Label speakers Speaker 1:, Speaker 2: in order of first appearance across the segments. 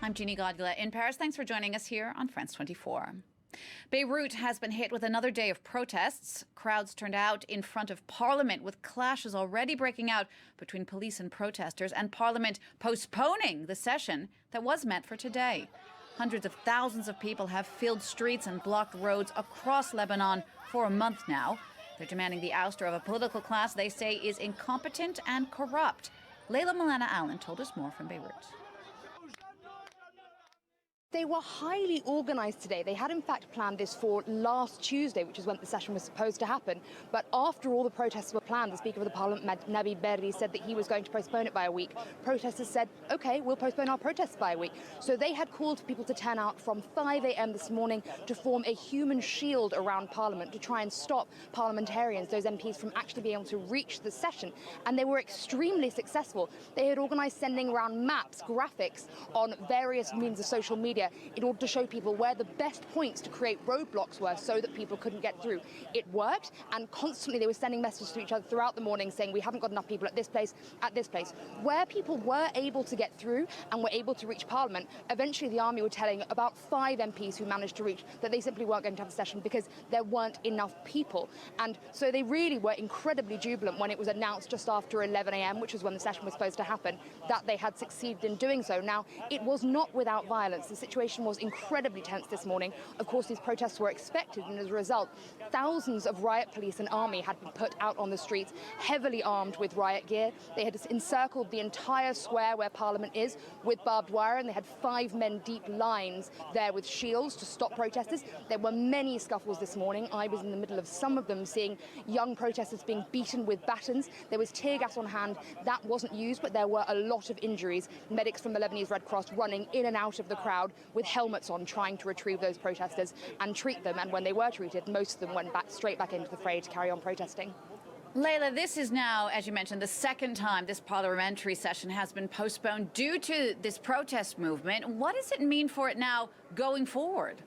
Speaker 1: I'm Jeannie Godgila in Paris. Thanks for joining us here on France 24. Beirut has been hit with another day of protests. Crowds turned out in front of Parliament, with clashes already breaking out between police and protesters, and Parliament postponing the session that was meant for today. Hundreds of thousands of people have filled streets and blocked roads across Lebanon for a month now. They're demanding the ouster of a political class they say is incompetent and corrupt. Molana-Allen told us more from Beirut.
Speaker 2: They were highly organised today. They had in fact planned this for last Tuesday, which is when the session was supposed to happen. But after all the protests were planned, the Speaker of the Parliament, Nabi Berri, said that he was going to postpone it by a week. Protesters said, OK, we'll postpone our protests by a week. So they had called for people to turn out from 5 a.m. this morning to form a human shield around Parliament to try and stop parliamentarians, those MPs, from actually being able to reach the session. And they were extremely successful. They had organised sending around maps, graphics on various means of social media in order to show people where the best points to create roadblocks were so that people couldn't get through. It worked, and constantly they were sending messages to each other throughout the morning saying we haven't got enough people at this place, at this place. Where people were able to get through and were able to reach Parliament, eventually the army were telling about 5 MPs who managed to reach that they simply weren't going to have a session because there weren't enough people. And so they really were incredibly jubilant when it was announced just after 11 a.m., which was when the session was supposed to happen, that they had succeeded in doing so. Now, it was not without violence. The situation was incredibly tense this morning. Of course, these protests were expected, and as a result, thousands of riot police and army had been put out on the streets, heavily armed with riot gear. They had encircled the entire square where Parliament is with barbed wire, and they had 5 men deep lines there with shields to stop protesters. There were many scuffles this morning. I was in the middle of some of them, seeing young protesters being beaten with batons. There was tear gas on hand. That wasn't used, but there were a lot of injuries. Medics from the Lebanese Red Cross running in and out of the crowd with helmets on, trying to retrieve those protesters and treat them. And when they were treated, most of them went straight back into the fray to carry on protesting.
Speaker 1: Layla, this is now, as you mentioned, the second time this parliamentary session has been postponed due to this protest movement. What does it mean for it now going forward?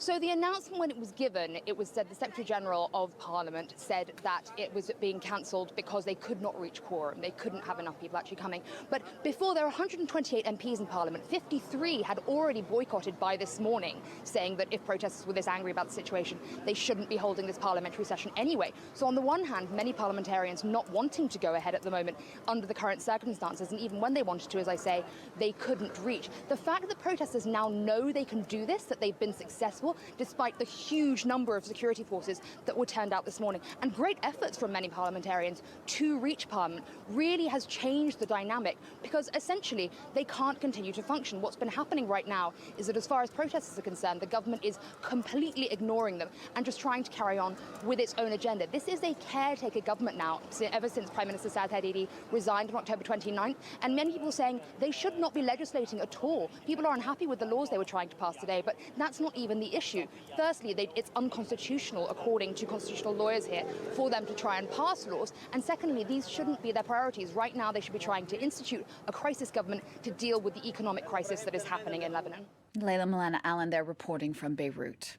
Speaker 2: So the announcement, when it was given, it was said the Secretary General of Parliament said that it was being cancelled because they could not reach quorum. They couldn't have enough people actually coming. But before, there were 128 MPs in Parliament. 53 had already boycotted by this morning, saying that if protesters were this angry about the situation, they shouldn't be holding this parliamentary session anyway. So on the one hand, many parliamentarians not wanting to go ahead at the moment under the current circumstances, and even when they wanted to, as I say, they couldn't reach. The fact that protesters now know they can do this, that they've been successful, despite the huge number of security forces that were turned out this morning, and great efforts from many parliamentarians to reach Parliament, really has changed the dynamic, because essentially they can't continue to function. What's been happening right now is that as far as protesters are concerned, the government is completely ignoring them and just trying to carry on with its own agenda. This is a caretaker government now, ever since Prime Minister Saad Hariri resigned on October 29th, and many people saying they should not be legislating at all. People are unhappy with the laws they were trying to pass today, but that's not even the issue. Firstly, it's unconstitutional, according to constitutional lawyers here, for them to try and pass laws. And secondly, these shouldn't be their priorities. Right now, they should be trying to institute a crisis government to deal with the economic crisis that is happening in Lebanon.
Speaker 1: Molana-Allen there reporting from Beirut.